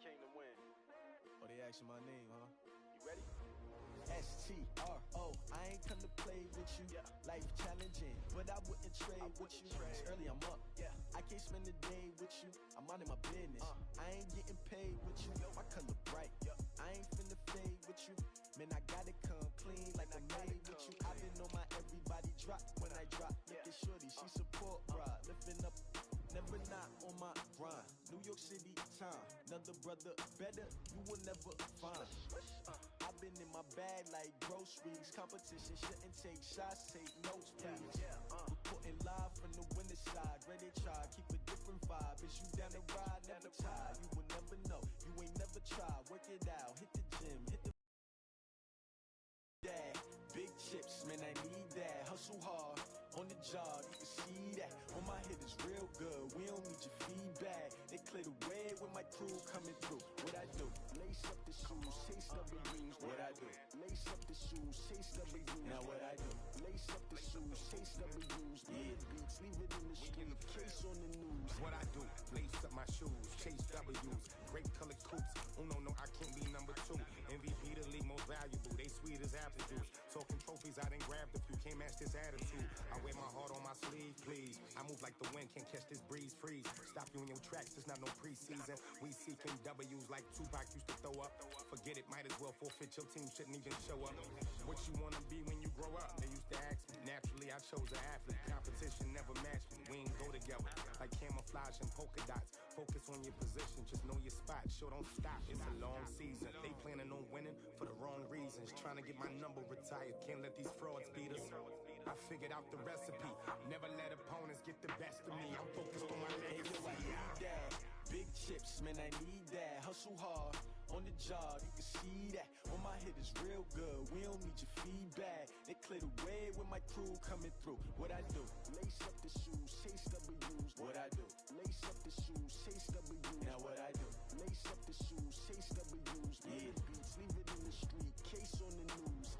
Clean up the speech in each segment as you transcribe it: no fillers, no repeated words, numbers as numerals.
came to win. Oh, they asking my name, huh? You ready? S-T-R-O, I ain't come to play with you. Yeah. Life challenging, but I wouldn't trade with you. It's early, I'm up. Yeah. I can't spend the day with you. I'm out in my business. I ain't getting paid with you. My color bright. I ain't finna fade with you. Man, I gotta come clean like I made with you. I've been on my everybody drop when I drop. Look at shorty, she support ride. Lifting up, never not on my grind. New York City time, another brother better, you will never find. I've been in my bag like groceries. Competition shouldn't take shots, take notes, please. Reporting live from the winter side. Ready to try, keep a different vibe. Is you down the ride, never tired. You will never know, you ain't never tried. Work it out, hit the gym, hit the dad. Big chips, man, I need that. Hustle hard on the job, you can see that. On my hit is real good, we don't need your feedback. They clear the way with my crew coming through. What I do? Lace up the shoes, chase W's. What I do? Lace up the shoes, chase W's. Now what I do? Lace up the shoes, chase W's. Yeah, beats, leave it in the street, case on the news. What I do? Lace up my shoes, chase W's. Great colored coops. Oh no, I can't be number 2. MVP the league most valuable. They sweet as apple juice. Talking trophies, I done grabbed a few. Can't match this attitude. I wear my heart on my sleeve, please. I move like the wind, can't catch this breeze, freeze. Stop you in your tracks, it's not no preseason. We seeking W's like Tupac used to throw up. Forget it, might as well forfeit. Your team shouldn't even show up. What you wanna be when you grow up? They used to ask me. Naturally, I chose an athlete. Competition never matched me. We ain't go together like camouflage and polka dots. Focus on your position, just know your spot. Sure, don't stop. It's a long season. They planning on winning for the wrong reasons. Trying to get my number retired. Can't let these frauds beat us. I figured out the recipe. Never let opponents get the best of me. I'm focused on my legacy. I need that. Big chips, man, I need that. Hustle hard on the job, you can see that. On my hit is real good, we don't need your feedback. They clear the way with my crew coming through. What I do? Lace up the shoes, chase W's. What I do? Lace up the shoes, chase W's. Now what I do? Lace up the shoes, chase W's. Yeah, beats, leave it in the street, case on the news.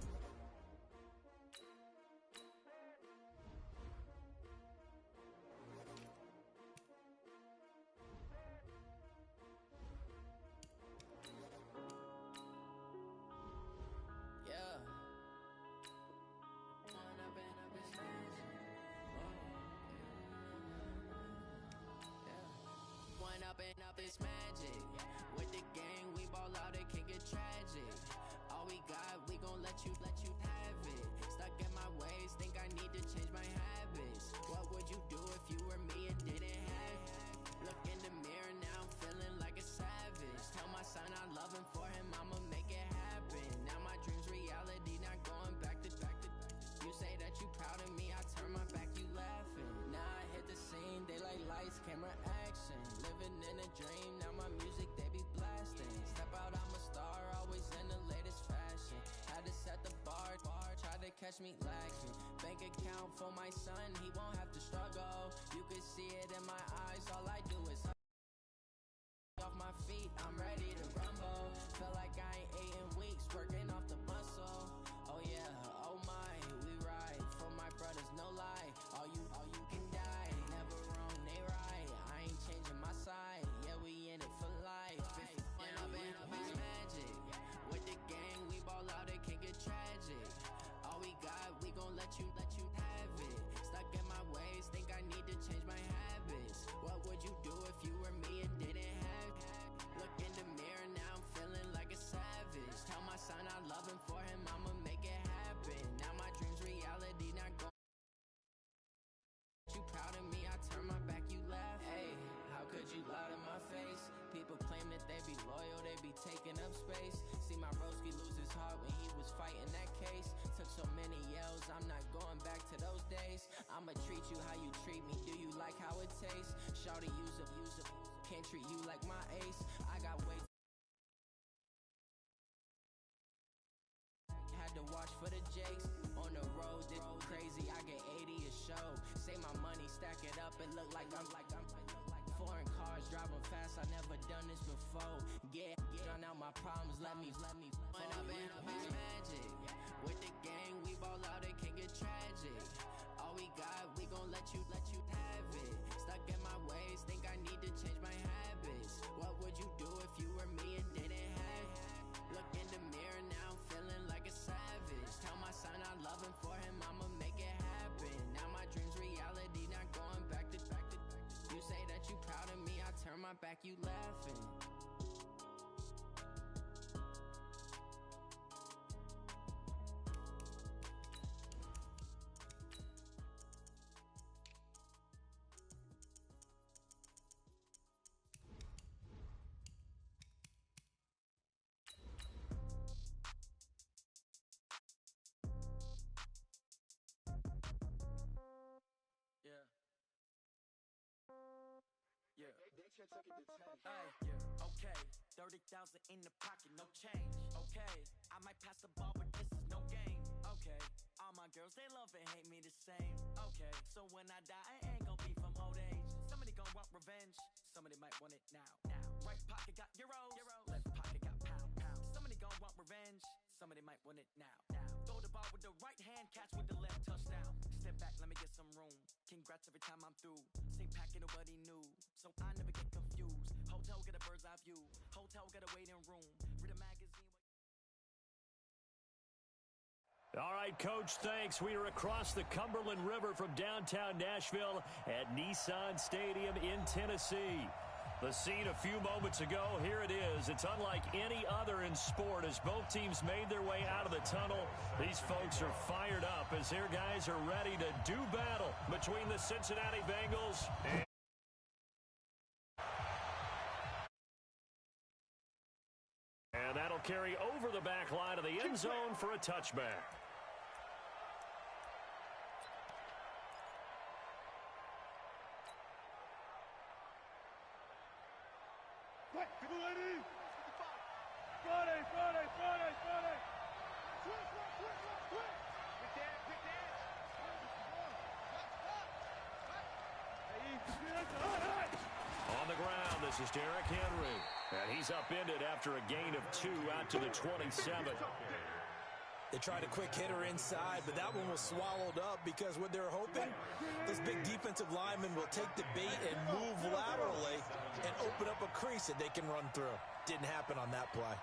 Up is magic. With the gang, we ball out, it can get tragic. All we got, we gon' let you have it. Stuck in my ways, think I need to change my habits. What would you do if you were me and didn't have it? Look in the mirror, now I'm feeling like a savage. Tell my son I love him, for him I'ma make it happen. Now my dream's reality, not going back to. You say that you proud of me, I turn my back, you laughing. Now I hit the scene, they like lights, camera, action. Living in a dream, now my music, they be blasting. Step out, I'm a star, always in the latest fashion. Had to set the bar, try to catch me lacking. Bank account for my son, he won't have to struggle. You can see it in my eyes, all I do is off my feet, I'm ready to rumble. Feel like I ain't ate in weeks, working off the muscle. Oh yeah, oh my, we ride for my brothers, no lie. All you can die, never wrong, they right. I ain't changing my side, yeah, we in it for life. Up is magic. With the gang, we ball out, it can get tragic. All we got, we gon' let you have it. Stuck in my ways, think I need to change my habits. What would you do if you were me and didn't have it? Look in the mirror, now I'm feeling like a savage. Tell my son I love him, for him I'ma make it happen. Now my dream's reality, not going. You proud of me, I turn my back, you laugh. Hey, how could you lie to my face? People claim that they be loyal, they be taking up space. See my broski lose his heart when he was fighting that case. Took so many yells, I'm not going back to those days. I'ma treat you how you treat me, do you like how it tastes? Shawty, use up, can't treat you like my ace. I got way had to watch for the jakes. On the road, this crazy, I get 80 a show. Say my money, stack it up, it look like I'm foreign cars, driving fast, I never done this before. Get drown out my problems, let me up is magic. With the gang, we ball out, it can get tragic. All we got, we gon' let you have it. Stuck in my ways, think I need to change my habits. What would you do if you were me? you laughing. Okay, 30,000 in the pocket, no change. Okay, I might pass the ball, but this is no game. Okay, all my girls, they love and hate me the same. Okay, so when I die, I ain't gon' be from old age. Somebody gon' want revenge, somebody might want it now. Right pocket got euros, left pocket got pound. Somebody gon' want revenge, somebody might want it now. Throw the ball with the right hand, catch with the left, touchdown. Step back, let me get some room. Congrats every time I'm through. Same packet, nobody knew, so I never get confused. Hotel get a bird's eye view. Hotel get a waiting room. Read a magazine. All right, Coach, thanks. We are across the Cumberland River from downtown Nashville at Nissan Stadium in Tennessee. The scene a few moments ago, here it is. It's unlike any other in sport as both teams made their way out of the tunnel. These folks are fired up as their guys are ready to do battle between the Cincinnati Bengals and that'll carry over the back line of the end zone for a touchback. On the ground, this is Derrick Henry. And he's upended after a gain of 2 out to the 27. They tried a quick hitter inside, but that one was swallowed up because what they're hoping, those big defensive linemen will take the bait and move laterally and open up a crease that they can run through. Didn't happen on that play.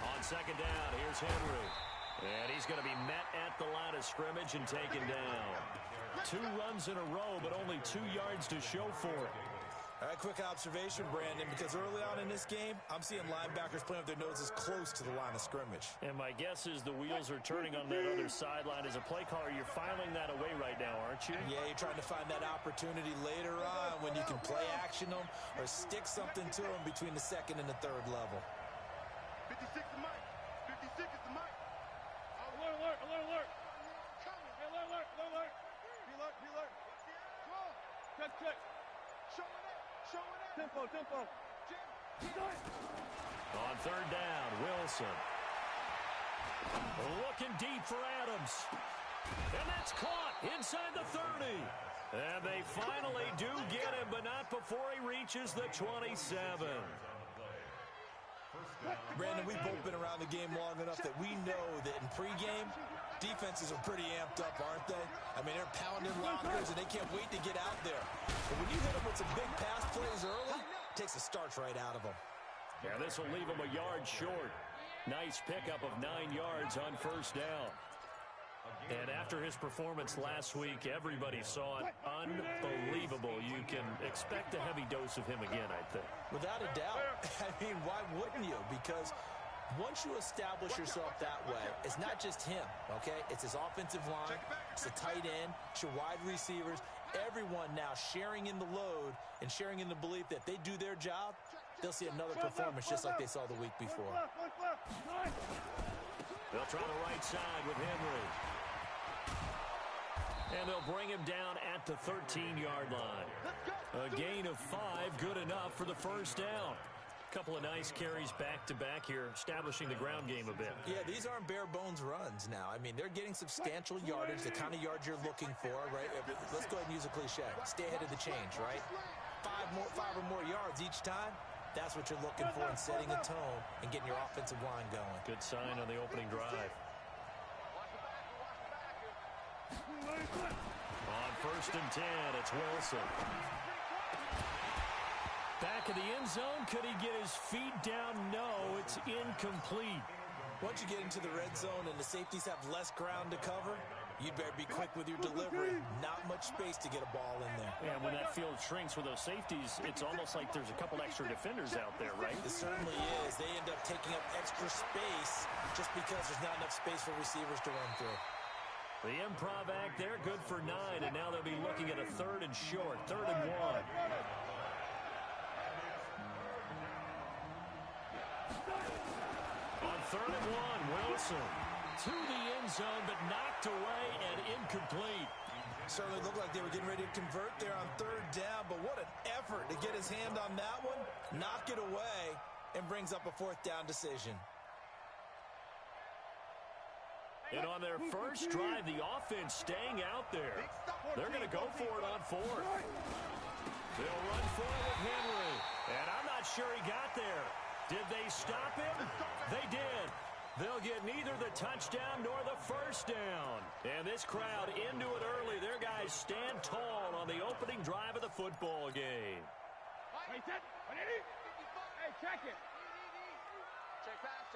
On second down, here's Henry. And he's going to be met at the line of scrimmage and taken down. 2 runs in a row, but only 2 yards to show for it. All right, quick observation, Brandon, because early on in this game, I'm seeing linebackers playing with their noses close to the line of scrimmage. And my guess is the wheels are turning on that other sideline. As a play caller, you're filing that away right now, aren't you? Yeah, you're trying to find that opportunity later on when you can play action them or stick something to them between the second and the third level. 56 is Mike. 56 is the Mike. Alert. Alert. Check. Tempo. On third down, Wilson. Looking deep for Adams. And that's caught inside the 30. And they finally do get him, but not before he reaches the 27. Brandon, we've both been around the game long enough that we know that in pregame, defenses are pretty amped up, aren't they? I mean, they're pounding lockers, and they can't wait to get out there. But when you hit them with some big pass plays early, it takes the starch right out of them. Yeah, this will leave him a yard short. Nice pickup of 9 yards on first down. And after his performance last week, everybody saw it. Unbelievable. You can expect a heavy dose of him again, I think. Without a doubt. I mean, why wouldn't you? Because once you establish yourself that way, it's not just him, okay? It's his offensive line, it's the tight end, it's your wide receivers, everyone now sharing in the load and sharing in the belief that they do their job, they'll see another performance just like they saw the week before. They'll try the right side with Henry. And they'll bring him down at the 13-yard line. A gain of 5, good enough for the first down. Couple of nice carries back-to-back here, establishing the ground game a bit. Yeah, these aren't bare-bones runs now. I mean, they're getting substantial yardage, the kind of yards you're looking for, right? Let's go ahead and use a cliche. Stay ahead of the change, right? 5 or more yards each time. That's what you're looking for in setting a tone and getting your offensive line going. Good sign on the opening drive. On first and 10, it's Wilson. Back of the end zone, could he get his feet down? No, it's incomplete. Once you get into the red zone and the safeties have less ground to cover, you'd better be quick with your delivery. Not much space to get a ball in there. And when that field shrinks with those safeties, it's almost like there's a couple extra defenders out there, right? It certainly is. They end up taking up extra space just because there's not enough space for receivers to run through. The improv act there, good for 9, and now they'll be looking at a 3rd and short, 3rd and 1. On 3rd and 1, Wilson to the end zone, but knocked away and incomplete. Certainly looked like they were getting ready to convert there on 3rd down, but what an effort to get his hand on that one, knock it away, and brings up a 4th down decision. And on their first drive, the offense staying out there. They're going to go for it on 4th. They'll run for it with Henry. And I'm not sure he got there. Did they stop him? They did. They'll get neither the touchdown nor the first down. And this crowd into it early. Their guys stand tall on the opening drive of the football game. Hey, check it. Check pass.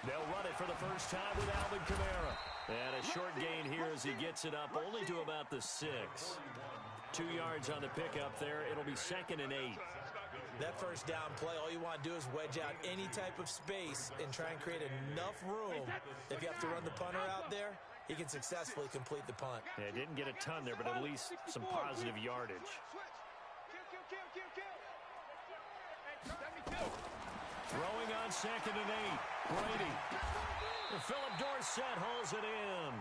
They'll run it for the first time with Alvin Kamara. And a short gain here as he gets it up only to about the 6. 2 yards on the pickup there. It'll be 2nd and 8. That first down play, all you want to do is wedge out any type of space and try and create enough room. If you have to run the punter out there, he can successfully complete the punt. Yeah, didn't get a ton there, but at least some positive yardage. Throwing on 2nd and 8. Brady. Philip Dorsett hauls it in.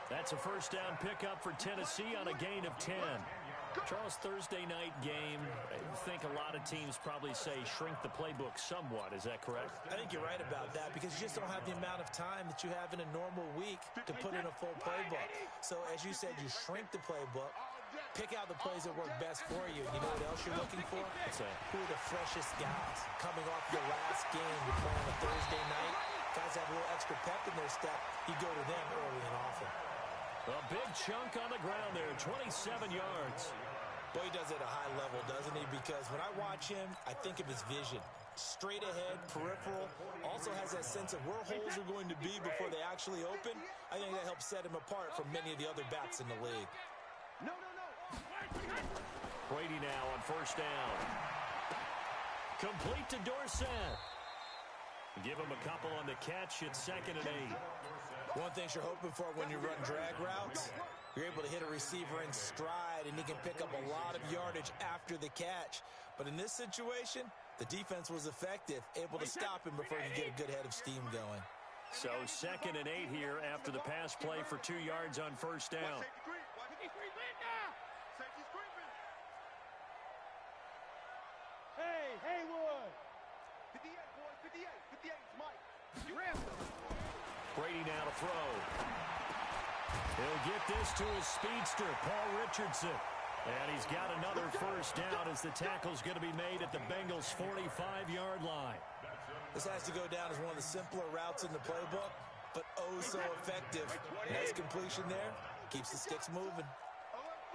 That's a first down pickup for Tennessee on a gain of 10. Charles, Thursday night game, I think a lot of teams probably say shrink the playbook somewhat. Is that correct? I think you're right about that because you just don't have the amount of time that you have in a normal week to put in a full playbook. So as you said, you shrink the playbook, pick out the plays that work best for you. You know what else you're looking for? Who are the freshest guys? Coming off your last game, you play on a Thursday night, guys have a little extra pep in their step. You go to them early and often. A big chunk on the ground there, 27 yards. Boy, he does it at a high level, doesn't he? Because when I watch him, I think of his vision. Straight ahead, peripheral, also has that sense of where holes are going to be before they actually open. I think that helps set him apart from many of the other backs in the league. Brady now on first down. Complete to Dorsett. Give him a couple on the catch at 2nd and 8. One thing you're hoping for when you run drag routes, you're able to hit a receiver in stride, and he can pick up a lot of yardage after the catch. But in this situation, the defense was effective, able to stop him before he could get a good head of steam going. So 2nd and 8 here after the pass play for 2 yards on first down. Hey, Haywood. 58, boys, 58. 58, Mike. You ran. Brady now to throw. He'll get this to his speedster, Paul Richardson. And he's got another first down as the tackle's going to be made at the Bengals' 45-yard line. This has to go down as one of the simpler routes in the playbook, but oh so effective. Nice completion there. Keeps the sticks moving.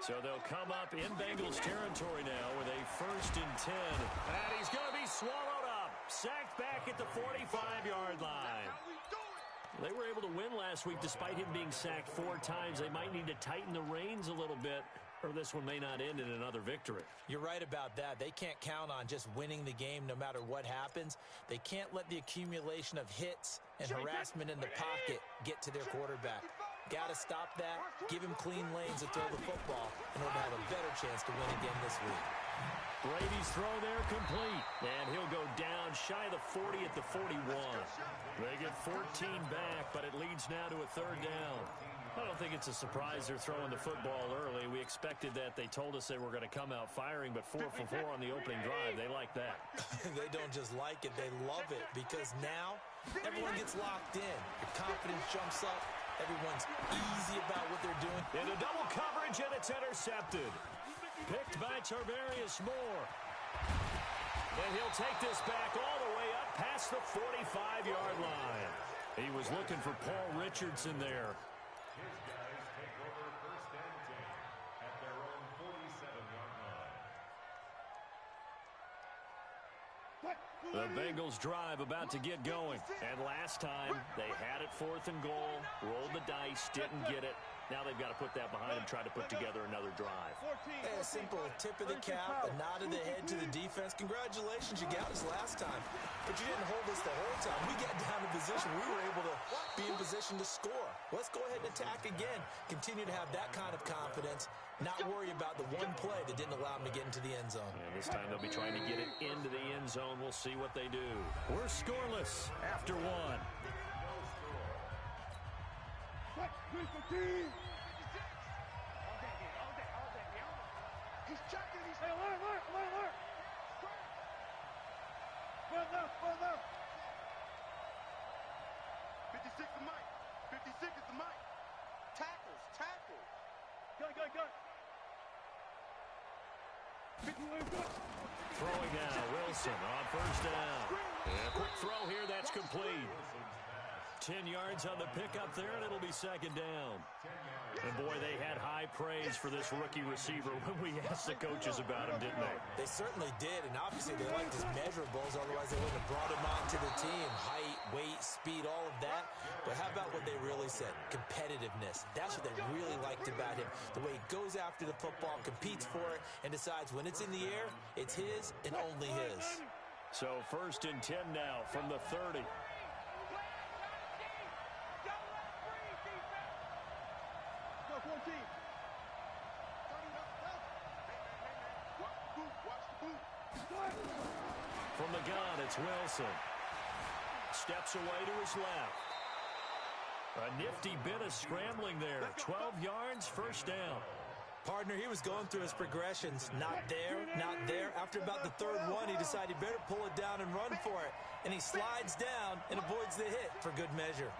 So they'll come up in Bengals territory now with a 1st and 10. And he's going to be swallowed up. Sacked back at the 45-yard line. They were able to win last week despite him being sacked 4 times. They might need to tighten the reins a little bit, or this one may not end in another victory. You're right about that. They can't count on just winning the game no matter what happens. They can't let the accumulation of hits and harassment in the pocket get to their quarterback. Got to stop that, give him clean lanes to throw the football in order to have a better chance to win again this week. Brady's throw there complete, and he'll go down shy of the 40 at the 41. They get 14 back, but it leads now to a 3rd down. I don't think it's a surprise they're throwing the football early. We expected that. They told us they were going to come out firing, but 4 for 4 on the opening drive. They like that. They don't just like it, they love it, because now everyone gets locked in. Your confidence jumps up. Everyone's easy about what they're doing. Into double coverage, and it's intercepted. Picked by Tarvarius Moore. And he'll take this back all the way up past the 45-yard line. He was looking for Paul Richardson there. His guys take over 1st and 10 at their own 47-yard line. The Bengals drive about to get going. And last time, they had it 4th and goal, rolled the dice, didn't get it. Now they've got to put that behind them, try to put together another drive. A simple tip of the cap, a nod of the head to the defense. Congratulations, you got us last time. But you didn't hold us the whole time. We got down to position. We were able to be in position to score. Let's go ahead and attack again. Continue to have that kind of confidence. Not worry about the one play that didn't allow them to get into the end zone. And this time they'll be trying to get it into the end zone. We'll see what they do. We're scoreless after 1. He's checking. He's alert. 56 is Mike. 56 is the Mike. Tackles. Go. Throwing now, Wilson on 1st down. And a quick throw here, that's complete. 10 yards on the pickup there, and it'll be 2nd down. And boy, they had high praise for this rookie receiver when we asked the coaches about him, didn't they? They certainly did, and obviously they liked his measurables, otherwise they wouldn't have brought him onto the team. Height, weight, speed, all of that. But how about what they really said? Competitiveness. That's what they really liked about him. The way he goes after the football, competes for it, and decides when it's in the air, it's his and only his. So 1st and 10 now from the 30. From the gun, it's Wilson. Steps away to his left. A nifty bit of scrambling there. 12 yards, 1st down. Partner, he was going through his progressions. Not there. After about the 3rd one, he decided he better pull it down and run for it. And he slides down and avoids the hit for good measure.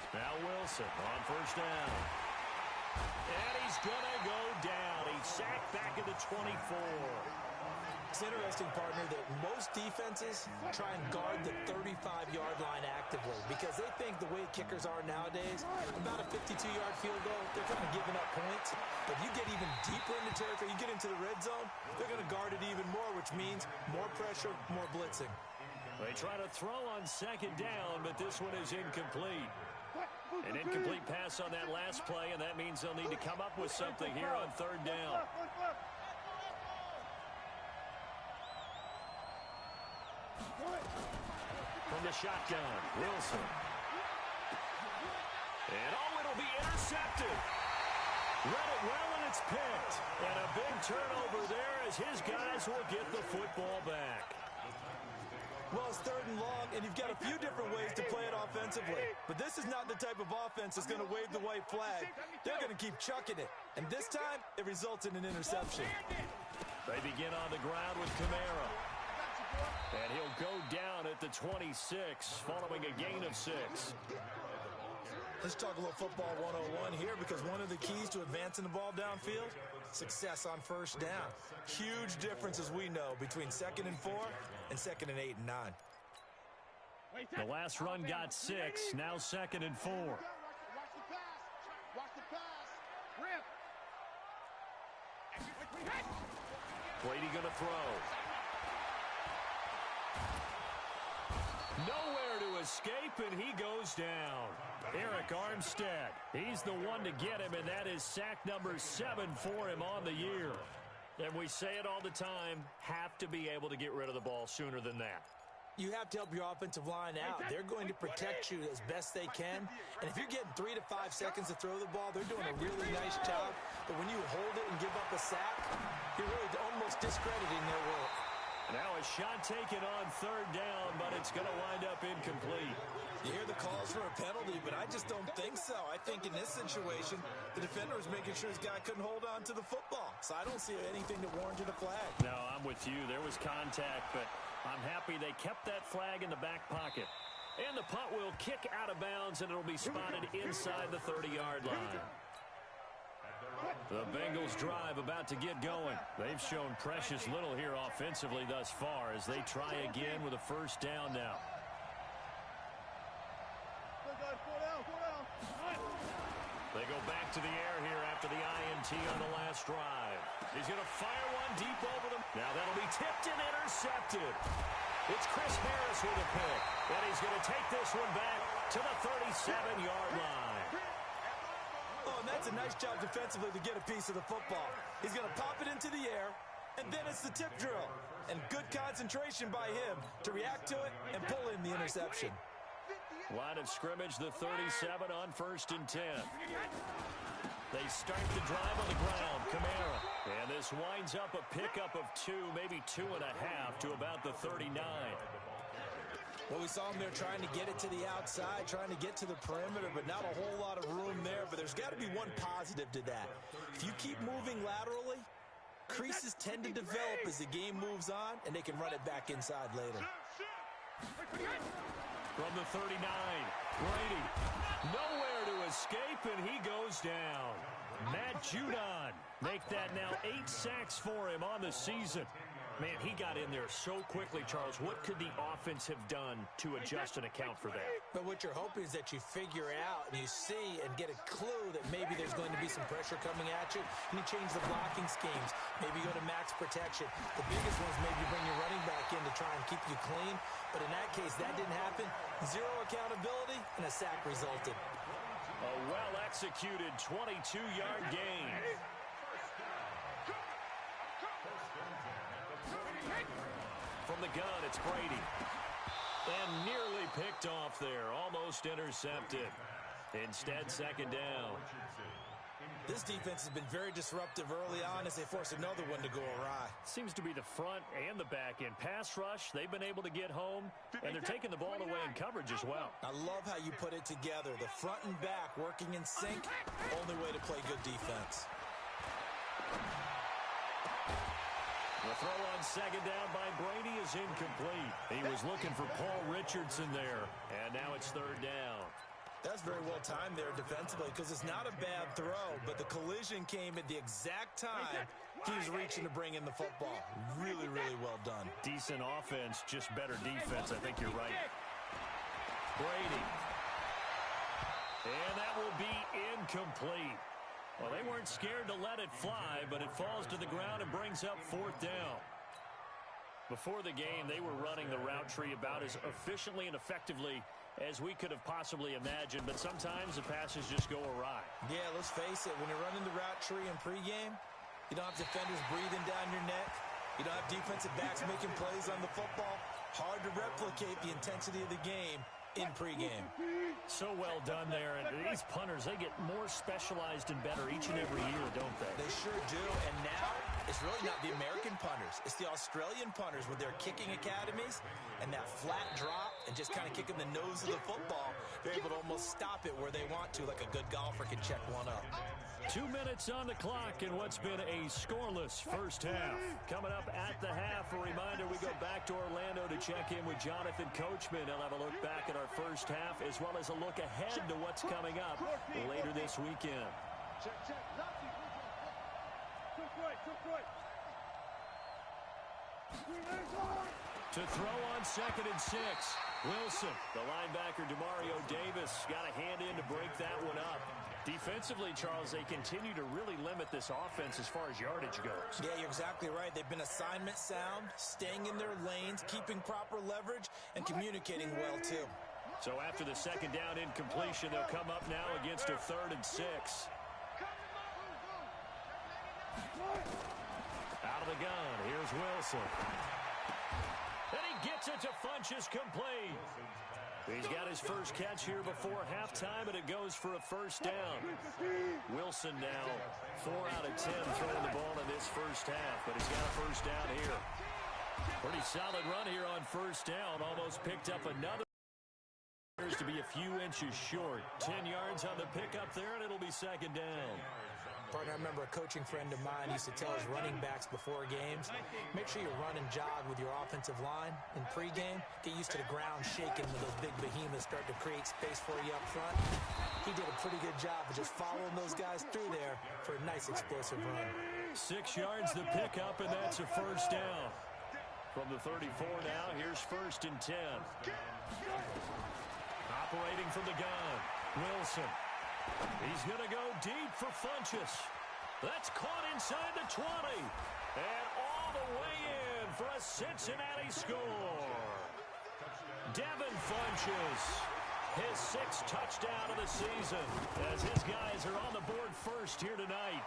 Now Wilson on 1st down. And he's going to go down. He's sacked back at the 24. It's interesting, partner, that most defenses try and guard the 35-yard line actively because they think the way kickers are nowadays, about a 52-yard field goal, they're kind of giving up points. But you get even deeper into territory, you get into the red zone, they're going to guard it even more, which means more pressure, more blitzing. They try to throw on 2nd down, but this one is incomplete. An incomplete pass on that last play, and that means they'll need to come up with something here on 3rd down. From the shotgun, Wilson. And it'll be intercepted. Read it well, and it's picked. And a big turnover there as his guys will get the football back. Well, it's 3rd and long, and you've got a few different ways to play it offensively. But this is not the type of offense that's going to wave the white flag. They're going to keep chucking it. And this time, it results in an interception. They begin on the ground with Kamara. And he'll go down at the 26, following a gain of 6. Let's talk a little football 101 here, because one of the keys to advancing the ball downfield, success on 1st down. Huge difference, as we know, between 2nd and 4 and 2nd and 8 and 9. The last run got 6, now 2nd and 4. Watch the pass. Rip. Brady going to throw. Nowhere to escape, and he goes down. Eric Armstead, he's the one to get him, and that is sack number 7 for him on the year. And we say it all the time, have to be able to get rid of the ball sooner than that. You have to help your offensive line out. They're going to protect you as best they can. And if you're getting 3 to 5 seconds to throw the ball, they're doing a really nice job. But when you hold it and give up a sack, you're really almost discrediting their work. Now a shot taken on 3rd down, but it's going to wind up incomplete. You hear the calls for a penalty, but I just don't think so. I think in this situation, the defender was making sure his guy couldn't hold on to the football. So I don't see anything that warranted a flag. No, I'm with you. There was contact, but I'm happy they kept that flag in the back pocket. And the punt will kick out of bounds, and it'll be spotted inside the 30-yard line. The Bengals drive about to get going. They've shown precious little here offensively thus far as they try again with a 1st down now. PAT on the last drive. He's going to fire one deep over them. Now that'll be tipped and intercepted. It's Chris Harris with a pick. And he's going to take this one back to the 37-yard line. Oh, and that's a nice job defensively to get a piece of the football. He's going to pop it into the air, and then it's the tip drill. And good concentration by him to react to it and pull in the interception. Line of scrimmage, the 37 on 1st and 10. They start the drive on the ground. Kamara. And this winds up a pickup of 2, maybe 2.5 to about the 39. Well, we saw him there trying to get it to the outside, trying to get to the perimeter, but not a whole lot of room there. But there's got to be one positive to that. If you keep moving laterally, creases tend to develop as the game moves on, and they can run it back inside later. From the 39, Brady. Nowhere to escape, and he goes down. Matt Judon make that now 8 sacks for him on the season. Man, he got in there so quickly, Charles. What could the offense have done to adjust and account for that? But what you're hoping is that you figure out and you see and get a clue that maybe there's going to be some pressure coming at you, and you change the blocking schemes. Maybe go to max protection. The biggest ones maybe bring your running back in to try and keep you clean. But in that case, that didn't happen. Zero accountability, and a sack resulted. A well-executed 22-yard gain. From the gun, it's Brady. And nearly picked off there. Almost intercepted. Instead, 2nd down. This defense has been very disruptive early on as they force another one to go awry. Seems to be the front and the back end. Pass rush, they've been able to get home, and they're taking the ball away in coverage as well. I love how you put it together. The front and back working in sync. Only way to play good defense. The throw on 2nd down by Brady is incomplete. He was looking for Paul Richardson there, and now it's 3rd down. That's very well timed there defensively because it's not a bad throw, but the collision came at the exact time he was reaching to bring in the football. Really, really well done. Decent offense, just better defense. I think you're right. Brady. And that will be incomplete. Well, they weren't scared to let it fly, but it falls to the ground and brings up 4th down. Before the game, they were running the route tree about as efficiently and effectively as we could have possibly imagined, but sometimes the passes just go awry. Yeah, let's face it, when you're running the route tree in pregame, you don't have defenders breathing down your neck. You don't have defensive backs making plays on the football. Hard to replicate the intensity of the game in pregame. So well done there, and these punters, they get more specialized and better each and every year, don't they? They sure do, and now it's really not the American punters. It's the Australian punters with their kicking academies and that flat drop and just kind of kicking the nose of the football. They're able to almost stop it where they want to, like a good golfer can check one up. 2 minutes on the clock in what's been a scoreless first half. Coming up at the half, a reminder, we go back to Orlando to check in with Jonathan Coachman. He'll have a look back at our first half as well as a look ahead to what's coming up later this weekend. To throw on 2nd and 6. Wilson, the linebacker Demario Davis, got a hand in to break that one up. Defensively, Charles, they continue to really limit this offense as far as yardage goes. Yeah, you're exactly right. They've been assignment sound, staying in their lanes, keeping proper leverage, and communicating well, too. So after the 2nd down incompletion, they'll come up now against a 3rd and 6. Out of the gun, here's Wilson. And he gets it to Funchess complete. He's got his first catch here before halftime, and it goes for a 1st down. Wilson now 4 out of 10 throwing the ball in this first half, but he's got a 1st down here. Pretty solid run here on 1st down. Almost picked up another. Appears to be a few inches short. 10 yards on the pickup there, and it'll be 2nd down. Partner, I remember a coaching friend of mine used to tell his running backs before games, make sure you run and jog with your offensive line in pregame. Get used to the ground shaking when those big behemoths start to create space for you up front. He did a pretty good job of just following those guys through there for a nice explosive run. 6 yards the pickup, and that's a 1st down. From the 34 now, here's 1st and 10. Operating from the gun, Wilson. He's going to go deep for Funchess. That's caught inside the 20. And all the way in for a Cincinnati score. Devin Funches, his 6th touchdown of the season, as his guys are on the board first here tonight.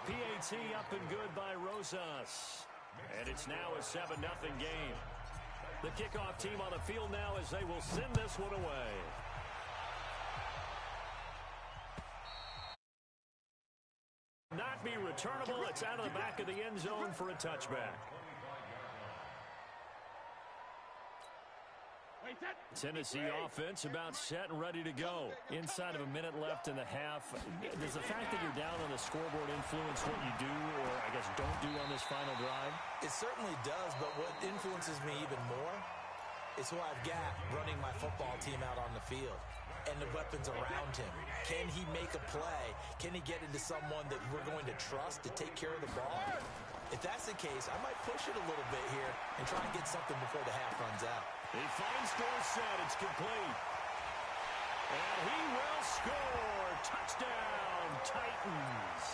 PAT up and good by Rosas. And it's now a 7-0 game. The kickoff team on the field now as they will send this one away. Not be returnable. It's out of the back of the end zone for a touchback. Tennessee offense about set and ready to go. Inside of a minute left in the half. Does the fact that you're down on the scoreboard influence what you do, or I guess don't do on this final drive? It certainly does, but what influences me even more is who I've got running my football team out on the field and the weapons around him. Can he make a play? Can he get into someone that we're going to trust to take care of the ball? If that's the case, I might push it a little bit here and try and get something before the half runs out. He finds Dorsett. It's complete. And he will score. Touchdown, Titans.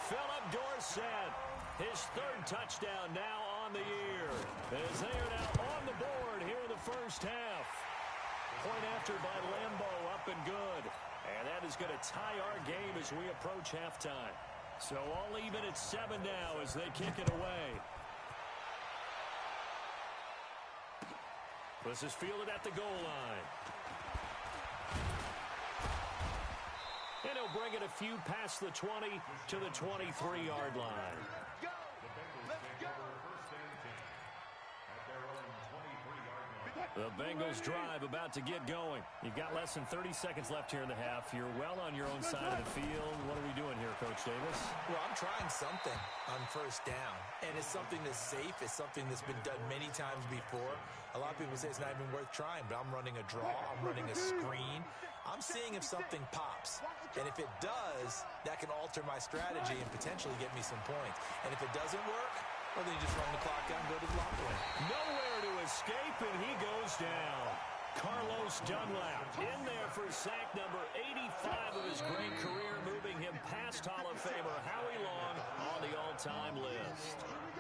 Philip Dorsett, his 3rd touchdown now on the year, as they are now on the board here in the first half. Point after by Lambeau, up and good. And that is going to tie our game as we approach halftime. So all even at 7 now as they kick it away. This is fielded at the goal line. And he'll bring it a few past the 20 to the 23-yard line. The Bengals drive about to get going. You've got less than 30 seconds left here in the half. You're well on your own side of the field. What are we doing here, Coach Davis? Well, I'm trying something on first down, and it's something that's safe. It's something that's been done many times before. A lot of people say it's not even worth trying, but I'm running a draw. I'm running a screen. I'm seeing if something pops, and if it does, that can alter my strategy and potentially get me some points. And if it doesn't work, well, then you just run the clock down and go to the locker room. Nowhere to escape, and he goes down. Carlos Dunlap in there for sack number 85 of his great career, moving him past Hall of Famer Howie Long on the all-time list.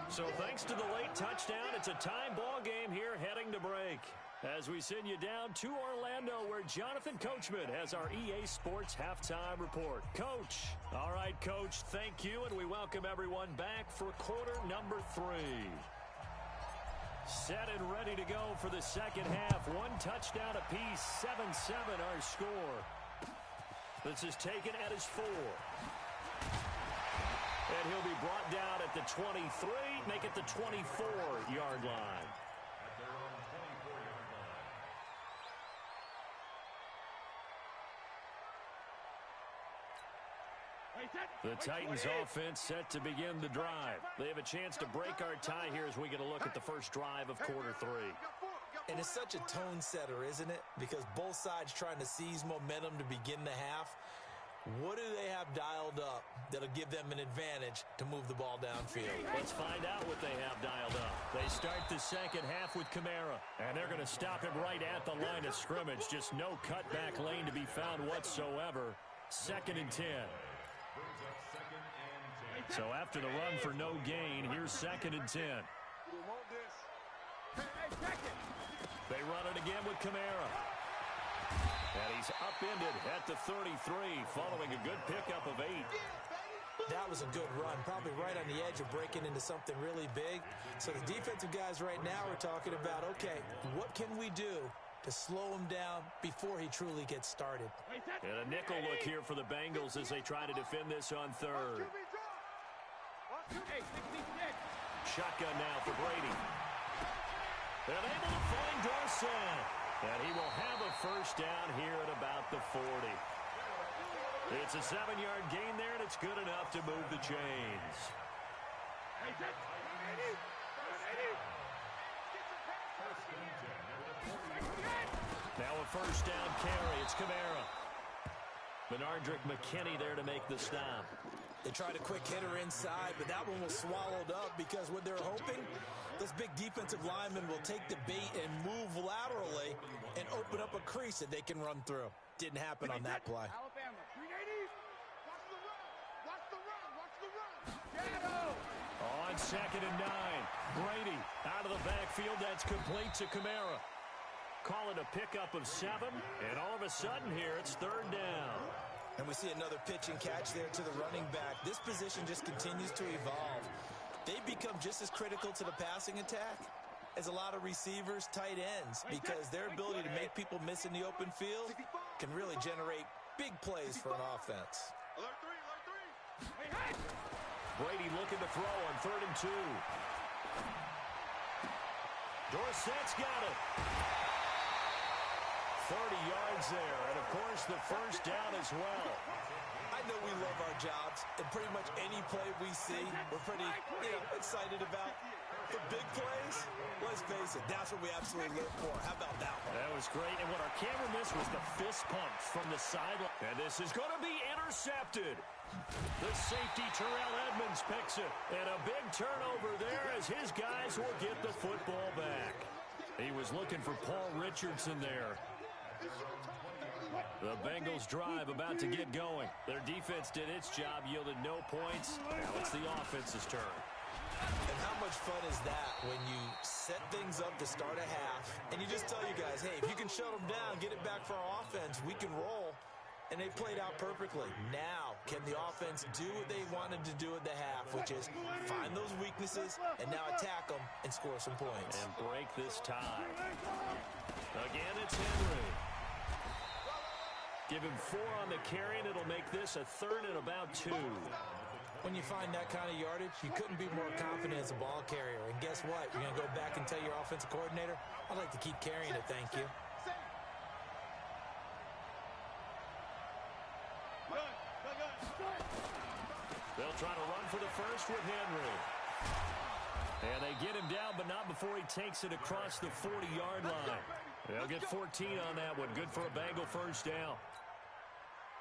So thanks to the late touchdown, it's a tie ball game here heading to break. As we send you down to Orlando, where Jonathan Coachman has our EA Sports Halftime Report. Coach. All right, Coach, thank you, and we welcome everyone back for quarter number 3. Set and ready to go for the second half. 1 touchdown apiece, 7-7 our score. This is taken at his 4. And he'll be brought down at the 23, make it the 24-yard line. The Titans offense set to begin the drive. They have a chance to break our tie here as we get a look at the first drive of quarter 3. And it's such a tone setter, isn't it? Because both sides trying to seize momentum to begin the half. What do they have dialed up that'll give them an advantage to move the ball downfield? Let's find out what they have dialed up. They start the second half with Kamara, and they're going to stop him right at the line of scrimmage. Just no cutback lane to be found whatsoever. 2nd and 10. So after the run for no gain, here's 2nd and 10. They run it again with Kamara. And he's upended at the 33, following a good pickup of 8. That was a good run, probably right on the edge of breaking into something really big. So the defensive guys right now are talking about, okay, what can we do to slow him down before he truly gets started? And a nickel look here for the Bengals as they try to defend this on 3rd. Shotgun now for Brady. They're able to find Dorsett. And he will have a first down here at about the 40. It's a 7-yard gain there, and it's good enough to move the chains. Now a first down carry. It's Kamara. Benardrick McKinney there to make the stop. They tried a quick hitter inside, but that one was swallowed up because what they're hoping, those big defensive linemen will take the bait and move laterally and open up a crease that they can run through. Didn't happen on that play. On 2nd and 9, Brady out of the backfield. That's complete to Kamara. Call it a pickup of 7, and all of a sudden here it's 3rd down. And we see another pitch and catch there to the running back. This position just continues to evolve. They've become just as critical to the passing attack as a lot of receivers, tight ends, because their ability to make people miss in the open field can really generate big plays for an offense. Brady looking to throw on 3rd and 2. Dorsett's got it. 30 yards there, and of course the first down as well. I know we love our jobs, and pretty much any play we see, we're pretty excited about. For big plays, let's face it, that's what we absolutely live for. How about that one? That was great, and what our camera missed was the fist pump from the sideline. And this is going to be intercepted. The safety, Terrell Edmonds, picks it. And a big turnover there as his guys will get the football back. He was looking for Paul Richardson there. The Bengals drive about to get going. Their defense did its job, yielded no points. Now it's the offense's turn. And how much fun is that when you set things up to start a half, and you just tell your guys, hey, if you can shut them down, get it back for our offense, we can roll. And they played out perfectly. Now, can the offense do what they wanted to do at the half, which is find those weaknesses and now attack them and score some points. And break this tie. Again, it's Henry. Give him 4 on the carry, and it'll make this a 3rd and about 2. When you find that kind of yardage, you couldn't be more confident as a ball carrier. And guess what? You're going to go back and tell your offensive coordinator, I'd like to keep carrying it, thank you. They'll try to run for the first with Henry. And they get him down, but not before he takes it across the 40-yard line. They'll get 14 on that one. Good for a Bengal first down.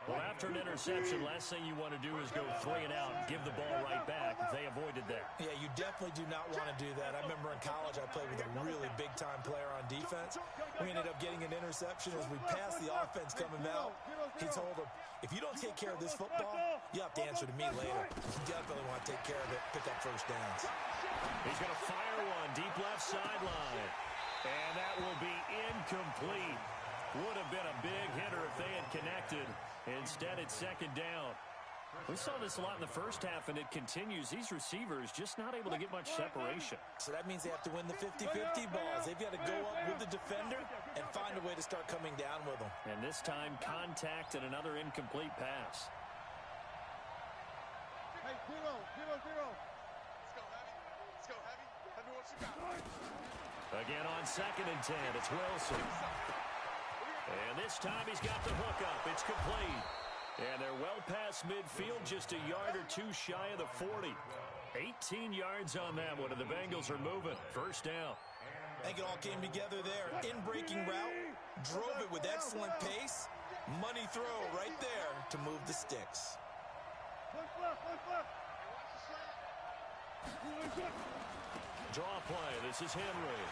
Well, after an interception, last thing you want to do is go 3 and out and give the ball right back. They avoided that. Yeah, you definitely do not want to do that. I remember in college I played with a really big-time player on defense. We ended up getting an interception as we passed the offense coming out. He told him, if you don't take care of this football, you have to answer to me later. You definitely want to take care of it, pick up first downs. He's going to fire one deep left sideline. And that will be incomplete. Would have been a big hitter if they had connected. Instead, it's 2nd down. We saw this a lot in the first half, and it continues. These receivers just not able to get much separation. So that means they have to win the 50-50 balls. They've got to go up with the defender and find a way to start coming down with them. And this time, contact and another incomplete pass. Hey, 0, 0, 0. Let's go, Heavy. Let's go, Heavy. Heavy, what you got? Again on 2nd and 10, it's Wilson. And this time he's got the hook up. It's complete. And they're well past midfield, just a yard or 2 shy of the 40. 18 yards on that one, and the Bengals are moving. First down. I think it all came together there. In-breaking route, drove it with excellent pace. Money throw right there to move the sticks. Draw play. This is Henry.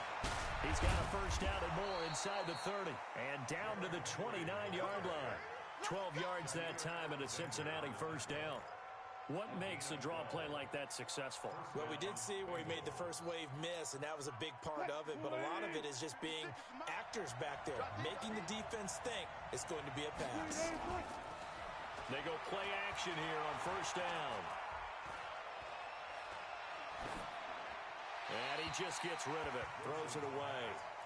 He's got a first down and more inside the 30. And down to the 29-yard line. 12 yards that time and a Cincinnati first down. What makes a draw play like that successful? Well, we did see where he made the first wave miss, and that was a big part of it. But a lot of it is just being actors back there, making the defense think it's going to be a pass. They go play action here on first down. And he just gets rid of it, throws it away.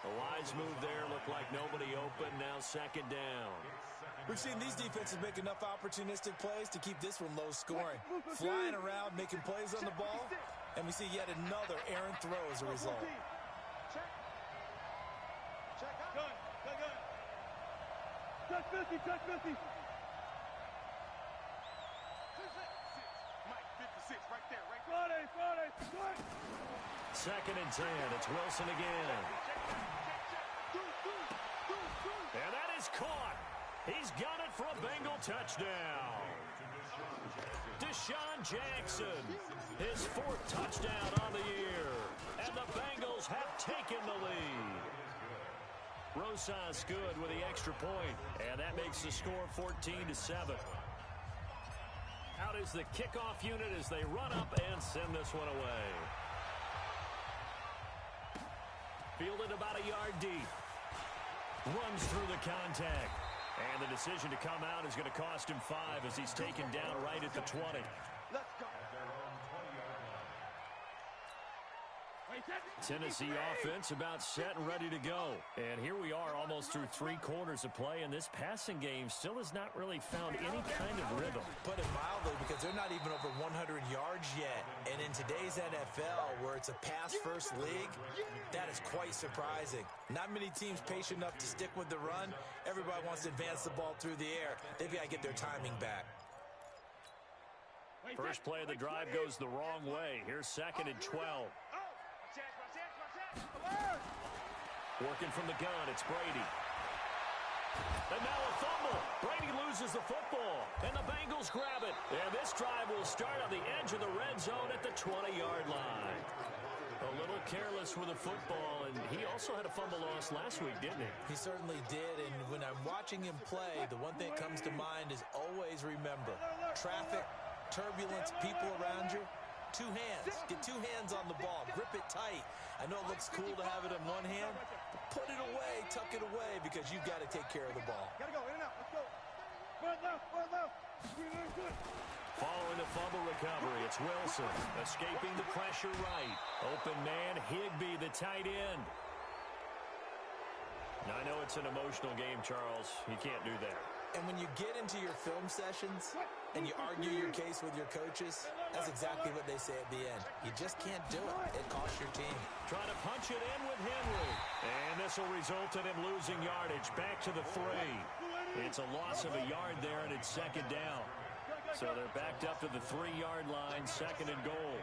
A wise move there, looked like nobody open, now 2nd down. We've seen these defenses make enough opportunistic plays to keep this one low scoring. Flying around, making plays on the ball, and we see yet another errant throw as a result. Gun. Touch 50, touch 50. Mike, 56, right there, right there. Friday. 2nd and 10, it's Wilson again. And that is caught. He's got it for a Bengal touchdown. Deshaun Jackson, his 4th touchdown on the year. And the Bengals have taken the lead. Rosas good with the extra point. And that makes the score 14-7. out is the kickoff unit as they run up and send this one away. Fielded about a yard deep. Runs through the contact. And the decision to come out is going to cost him 5 as he's taken down right at the 20. Let's go. Tennessee offense about set and ready to go. And here we are almost through 3 quarters of play, and this passing game still has not really found any kind of rhythm. Put it mildly, because they're not even over 100 yards yet. And in today's NFL, where it's a pass-first league, that is quite surprising. Not many teams patient enough to stick with the run. Everybody wants to advance the ball through the air. They've got to get their timing back. First play of the drive goes the wrong way. Here's 2nd and 12. Working from the gun, it's Brady. And now a fumble. Brady loses the football, and the Bengals grab it. And this drive will start on the edge of the red zone at the 20-yard line. A little careless with the football, and he also had a fumble loss last week, didn't he? He certainly did, and when I'm watching him play, the one thing that comes to mind is always remember, traffic, turbulence, people around you. 2 hands. Get 2 hands on the ball. Grip it tight. I know it looks cool to have it in one hand, but put it away, tuck it away, because you've got to take care of the ball. Gotta go, in and out. Let's go. Run left. Following the fumble recovery, it's Wilson. Escaping the pressure right. Open man, Higbee, the tight end. Now, I know it's an emotional game, Charles. You can't do that. And when you get into your film sessions and you argue your case with your coaches, that's exactly what they say at the end. You just can't do it. It costs your team. Trying to punch it in with Henry. And this will result in him losing yardage. Back to the 3. It's a loss of a yard there, and it's 2nd down. So they're backed up to the 3-yard line, 2nd and goal.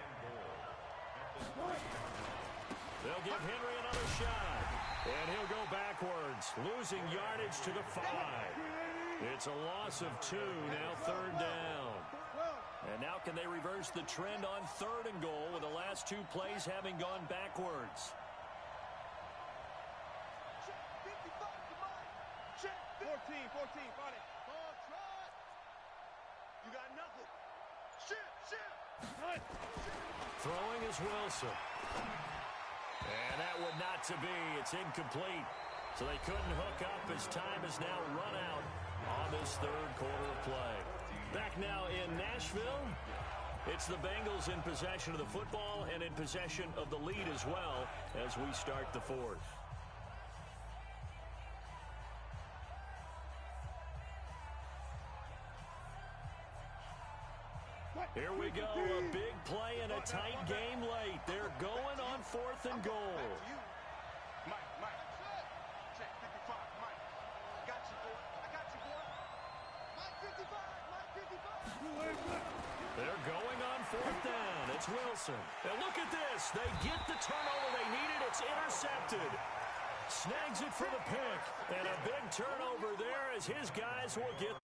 They'll give Henry another shot. And he'll go backwards, losing yardage to the 5. It's a loss of 2, now 3rd down. And now can they reverse the trend on 3rd and goal with the last 2 plays having gone backwards? 14, fight it. Ball, try. You got nothing. Shit. Throwing is Wilson. And that would not to be. It's incomplete. So they couldn't hook up as time is now run out on this 3rd quarter of play. Back now in Nashville. It's the Bengals in possession of the football and in possession of the lead as well as we start the 4th. Here we go, a big play and a tight game late. They're going on 4th and goal. Mike. Check 55, Mike. I got you, boy. Mike 55. They're going on 4th down. It's Wilson. And look at this. They get the turnover they needed. It's intercepted. Snags it for the pick. And a big turnover there as his guys will get.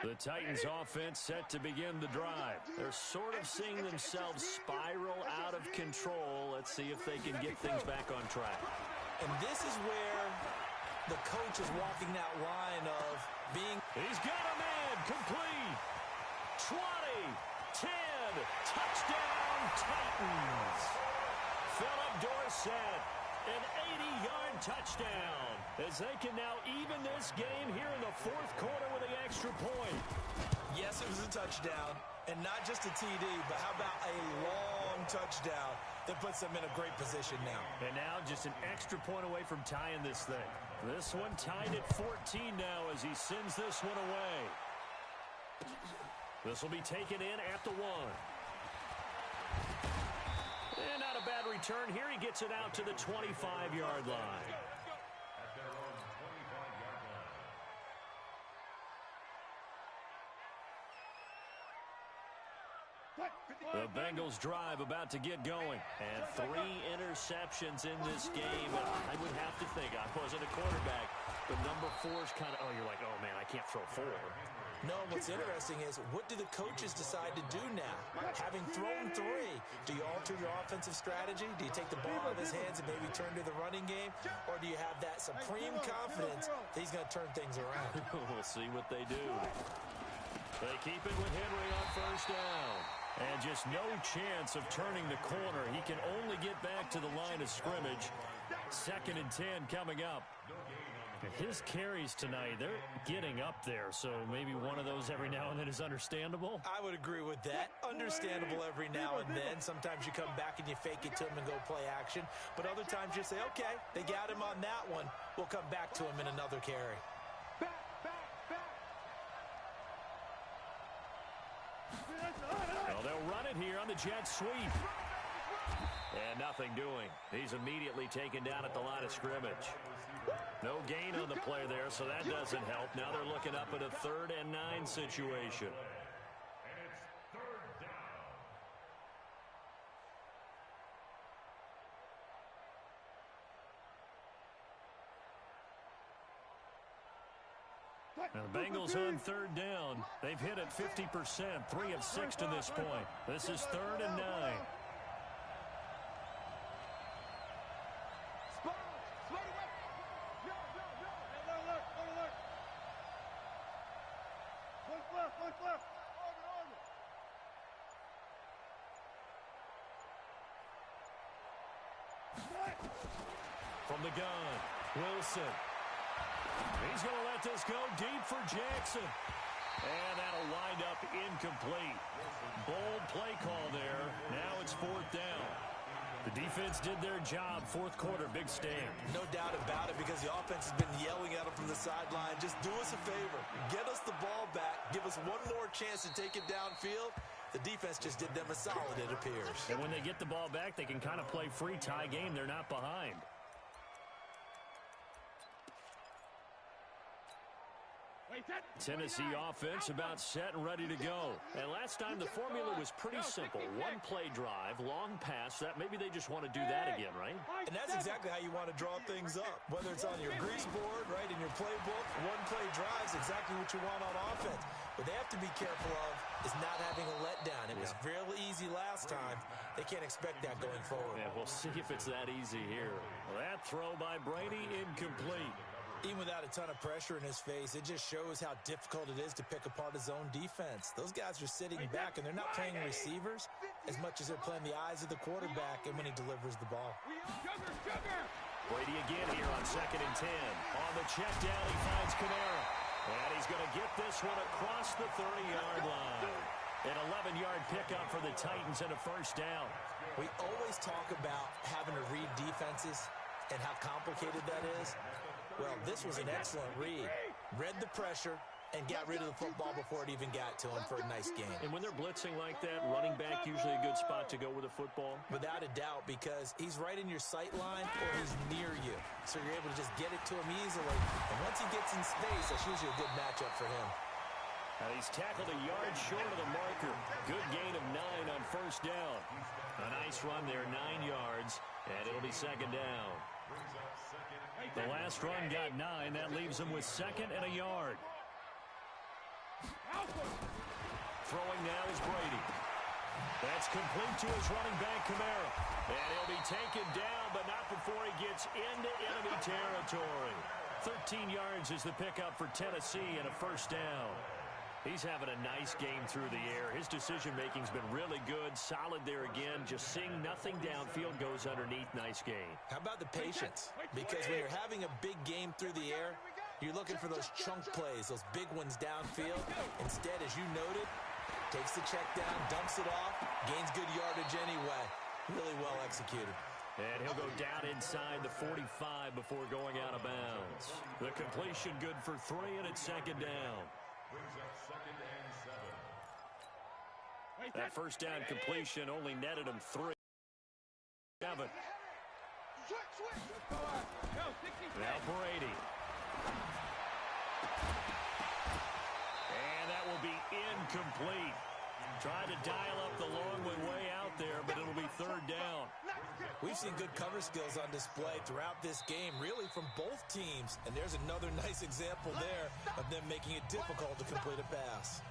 The Titans offense set to begin the drive. They're sort of seeing themselves spiral out of control. Let's see if they can get things back on track. And this is where the coach is walking that line of being... He's got a man, complete. 20, 10, touchdown Titans. Philip Dorsett, an 80-yard touchdown. As they can now even this game here in the 4th quarter with an extra point. Yes, it was a touchdown, and not just a TD, but how about a long touchdown that puts them in a great position now. And now just an extra point away from tying this thing. This one tied at 14 now as he sends this one away. This will be taken in at the 1. And not a bad return here. He gets it out to the 25-yard line. At their own 25-yard line. The Bengals drive about to get going. And 3 interceptions in this game. I would have to think, I wasn't a quarterback, but number 4 is kind of, oh, you're like, oh, man, I can't throw 4. No, what's interesting is what do the coaches decide to do now? Having thrown 3, do you alter your offensive strategy? Do you take the ball out of his hands and maybe turn to the running game? Or do you have that supreme confidence that he's going to turn things around? We'll see what they do. They keep it with Henry on first down. And just no chance of turning the corner. He can only get back to the line of scrimmage. 2nd and 10 coming up. His carries tonight, they're getting up there, so maybe one of those every now and then is understandable. I would agree with that. Understandable every now and then. Sometimes you come back and you fake it to him and go play action. But other times you say, okay, they got him on that one. We'll come back to him in another carry. Well, they'll run it here on the jet sweep. And nothing doing. He's immediately taken down at the line of scrimmage. No gain on the play there, so that doesn't help. Now they're looking up at a 3rd and 9 situation. And it's 3rd down. Now the Bengals on 3rd down. They've hit it 50%, 3 of 6 to this point. This is 3rd and 9. From the gun, Wilson. He's going to let this go deep for Jackson. And that'll wind up incomplete. Bold play call there. Now it's 4th down. The defense did their job. 4th quarter, big stand. No doubt about it, because the offense has been yelling at him from the sideline. Just do us a favor. Get us the ball back. Give us one more chance to take it downfield. The defense just did them a solid, it appears. And when they get the ball back, they can kind of play free tie game. They're not behind. Tennessee offense about set and ready to go. And last time the formula was pretty simple. One play drive, long pass. That maybe they just want to do that again, right? And that's exactly how you want to draw things up. Whether it's on your grease board, right, in your playbook, one play drive is exactly what you want on offense. What they have to be careful of is not having a letdown. It was real easy last time. They can't expect that going forward. Yeah, we'll see if it's that easy here. Well, that throw by Brady incomplete. Even without a ton of pressure in his face, it just shows how difficult it is to pick apart his own defense. Those guys are sitting back, and they're not playing receivers as much as they're playing the eyes of the quarterback and when he delivers the ball. Brady again here on 2nd and 10. On the check down, he finds Kamara. And he's going to get this one across the 30-yard line. An 11-yard pickup for the Titans and a 1st down. We always talk about having to read defenses and how complicated that is. Well, this was an excellent read. Read the pressure and got rid of the football before it even got to him for a nice game. And when they're blitzing like that, running back usually a good spot to go with a football? Without a doubt, because he's right in your sight line or he's near you. So you're able to just get it to him easily. And once he gets in space, that's usually a good matchup for him. Now he's tackled a yard short of the marker. Good gain of 9 on 1st down. A nice run there, 9 yards, and it'll be 2nd down. The last run got 9. That leaves him with 2nd and a yard. Throwing now is Brady. That's complete to his running back, Kamara. And he'll be taken down, but not before he gets into enemy territory. 13 yards is the pickup for Tennessee and a 1st down. He's having a nice game through the air. His decision-making's been really good. Solid there again. Just seeing nothing downfield goes underneath. Nice game. How about the patience? Because when you're having a big game through the air, you're looking for those chunk plays, those big ones downfield. Instead, as you noted, takes the check down, dumps it off, gains good yardage anyway. Really well executed. And he'll go down inside the 45 before going out of bounds. The completion good for 3, and it's 2nd down. Brings up 2nd and 7. That first down completion only netted him 3. Now Brady. And that will be incomplete. Trying to dial up the long way out there, but it'll be third down. We've seen good cover skills on display throughout this game, really from both teams. And there's another nice example there of them making it difficult to complete a pass.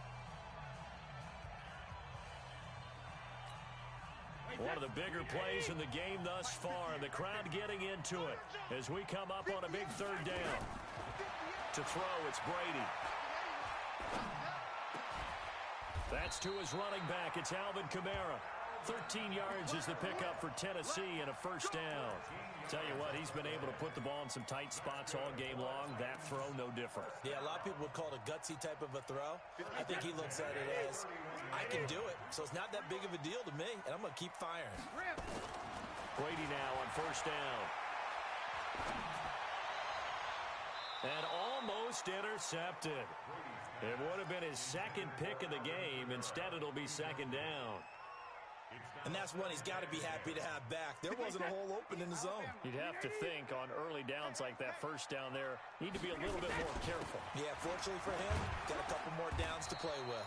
One of the bigger plays in the game thus far. The crowd getting into it as we come up on a big third down. To throw, it's Brady. That's to his running back. It's Alvin Kamara. 13 yards is the pickup for Tennessee and a first down. Tell you what, he's been able to put the ball in some tight spots all game long. That throw, no different. Yeah, a lot of people would call it a gutsy type of a throw. I think he looks at it as, I can do it, so it's not that big of a deal to me, and I'm going to keep firing. Brady now on first down. And almost intercepted. It would have been his second pick of the game. Instead, it'll be second down. And that's one he's got to be happy to have back. There wasn't a hole open in the zone. You'd have to think on early downs like that first down there, need to be a little bit more careful. Yeah, fortunately for him, got a couple more downs to play with.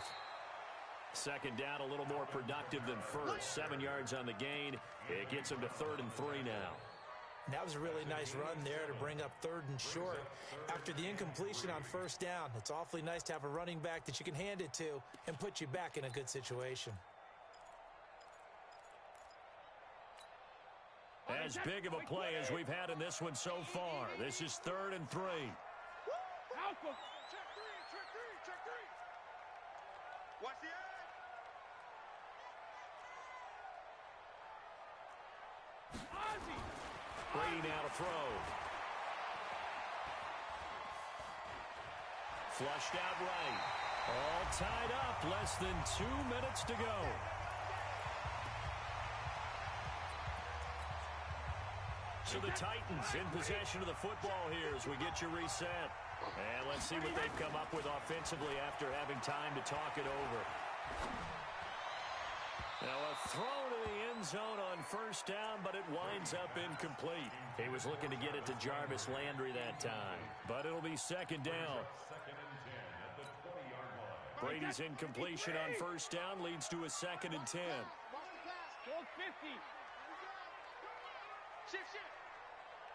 Second down, a little more productive than first. 7 yards on the gain. It gets him to 3rd and 3 now. That was a really nice run there to bring up 3rd and short. After the incompletion on first down, it's awfully nice to have a running back that you can hand it to and put you back in a good situation. As big of a play as we've had in this one so far. This is 3rd and 3. Watch the edge. Brady now to throw. Flushed out right. All tied up. Less than 2 minutes to go. So the Titans in possession of the football here as we get you reset. And let's see what they've come up with offensively after having time to talk it over. Now a throw to the end zone on first down, but it winds up incomplete. He was looking to get it to Jarvis Landry that time, but it'll be second down. Brady's incompletion on first down leads to a 2nd and 10. Shift.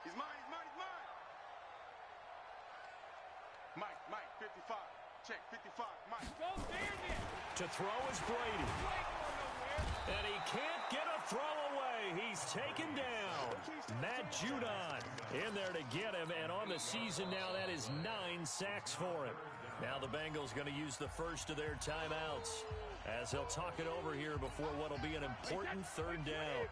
He's mine. Mike, 55. Check, 55. Mike. To throw is Brady. And he can't get a throw away. He's taken down. Matt Judon in there to get him. And on the season now, that is 9 sacks for him. Now the Bengals going to use the first of their timeouts as they'll talk it over here before what will be an important 3rd down.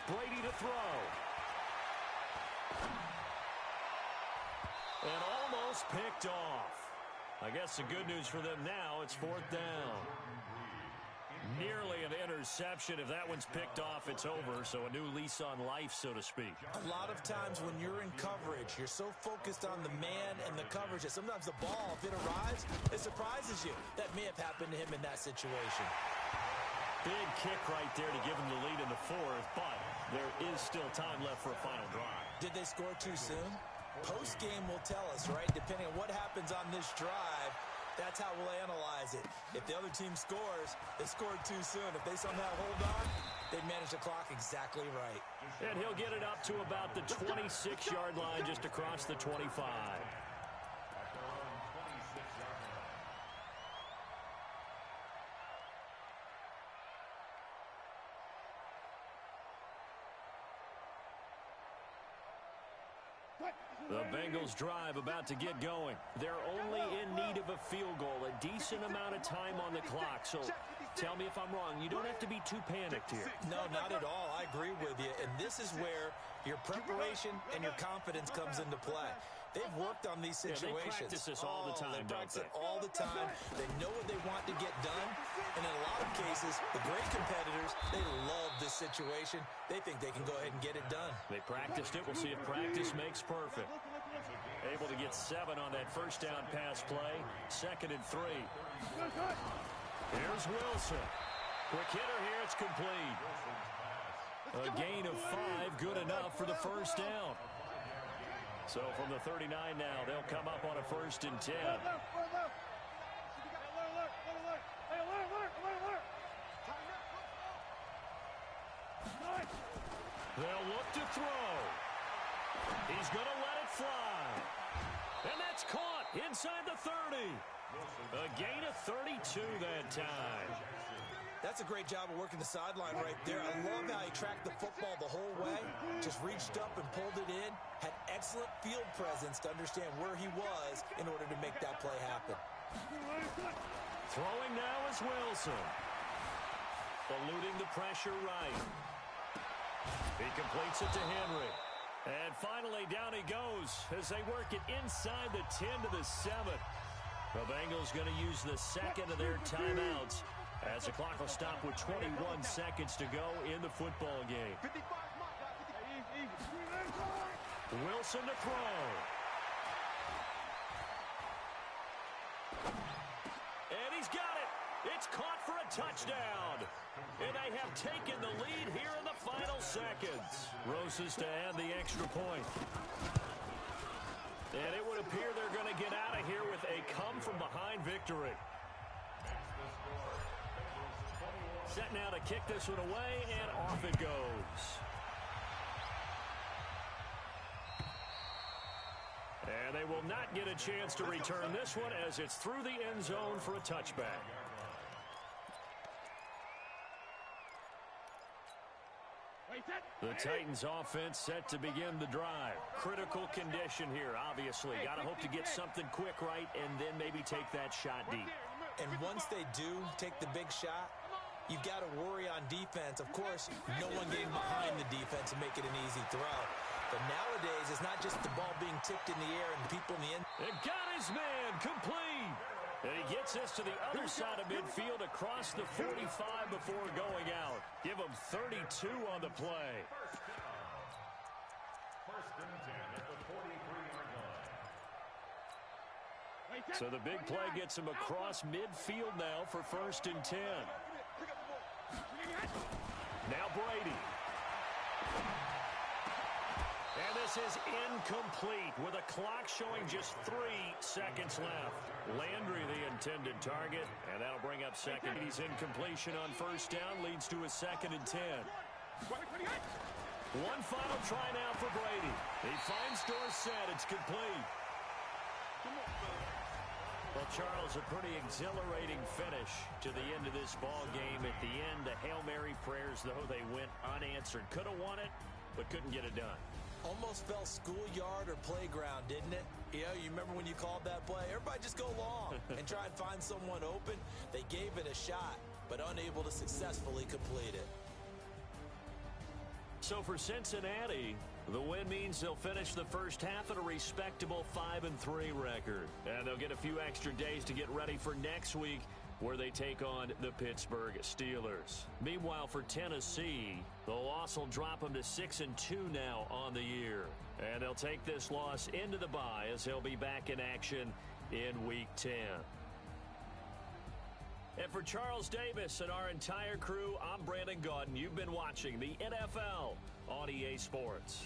Brady to throw. And almost picked off. I guess the good news for them now, it's 4th down. Nearly an interception. If that one's picked off, it's over. So a new lease on life, so to speak. A lot of times when you're in coverage, you're so focused on the man and the coverage that sometimes the ball, if it arrives, it surprises you. That may have happened to him in that situation. Big kick right there to give him the lead in the 4th, but there is still time left for a final drive. Did they score too soon? Post-game will tell us, right? Depending on what happens on this drive, that's how we'll analyze it. If the other team scores, they scored too soon. If they somehow hold on, they manage the clock exactly right. And he'll get it up to about the 26-yard line, just across the 25. The Bengals drive about to get going. They're only in need of a field goal, a decent amount of time on the clock. So tell me if I'm wrong. You don't have to be too panicked here. No, not at all. I agree with you. And this is where your preparation and your confidence comes into play. They've worked on these situations. They practice this all the time, They practice it all the time. They know what they want to get done. And in a lot of cases, the great competitors, they love this situation. They think they can go ahead and get it done. They practiced it. We'll see if practice makes perfect. Able to get 7 on that first down pass play. 2nd and 3. Here's Wilson. Quick hitter here. It's complete. A gain of 5, good enough for the first down. So from the 39 now, they'll come up on a 1st and 10. They'll look to throw. He's going to let it fly. And that's caught inside the 30. A gain of 32 that time. That's a great job of working the sideline right there. I love how he tracked the football the whole way. Just reached up and pulled it in. Had excellent field presence to understand where he was in order to make that play happen. Throwing now is Wilson. Eluding the pressure right. He completes it to Henry. And finally down he goes as they work it inside the 10 to the 7. The Bengals going to use the second of their timeouts as the clock will stop with 21 seconds to go in the football game. Wilson to throw. And he's got it. It's caught for a touchdown. And they have taken the lead here in the final seconds. Roses to add the extra point. And it would appear they're going to get out of here with a come-from-behind victory. Set now to kick this one away, and off it goes. And they will not get a chance to return this one as it's through the end zone for a touchback. The Titans offense set to begin the drive. Critical condition here, obviously. Got to hope to get something quick right and then maybe take that shot deep. And once they do take the big shot, you've got to worry on defense. Of course, no one getting behind the defense and make it an easy throw. But nowadays, it's not just the ball being tipped in the air and people in the end. And got his man complete. And he gets this to the other side of midfield across the 45 before going out. Give him 32 on the play. First and 10 at the 43-yard line. So the big play gets him across midfield now for 1st and 10. Now Brady. And this is incomplete with a clock showing just 3 seconds left. Landry the intended target, and that'll bring up second. He's incompletion on 1st down, leads to a 2nd and 10. One final try now for Brady. He finds Dorsett. It's complete. Well, Charles, a pretty exhilarating finish to the end of this ball game. At the end, the Hail Mary prayers, though, they went unanswered. Could have won it, but couldn't get it done. Almost felt schoolyard or playground, didn't it? Yeah, you remember when you called that play? Everybody just go long and try and find someone open. They gave it a shot, but unable to successfully complete it. So for Cincinnati, the win means they'll finish the first half at a respectable 5-3 record. And they'll get a few extra days to get ready for next week, where they take on the Pittsburgh Steelers. Meanwhile, for Tennessee, the loss will drop them to 6-2 now on the year. And they'll take this loss into the bye as they'll be back in action in Week 10. And for Charles Davis and our entire crew, I'm Brandon Gaudin. You've been watching the NFL on EA Sports.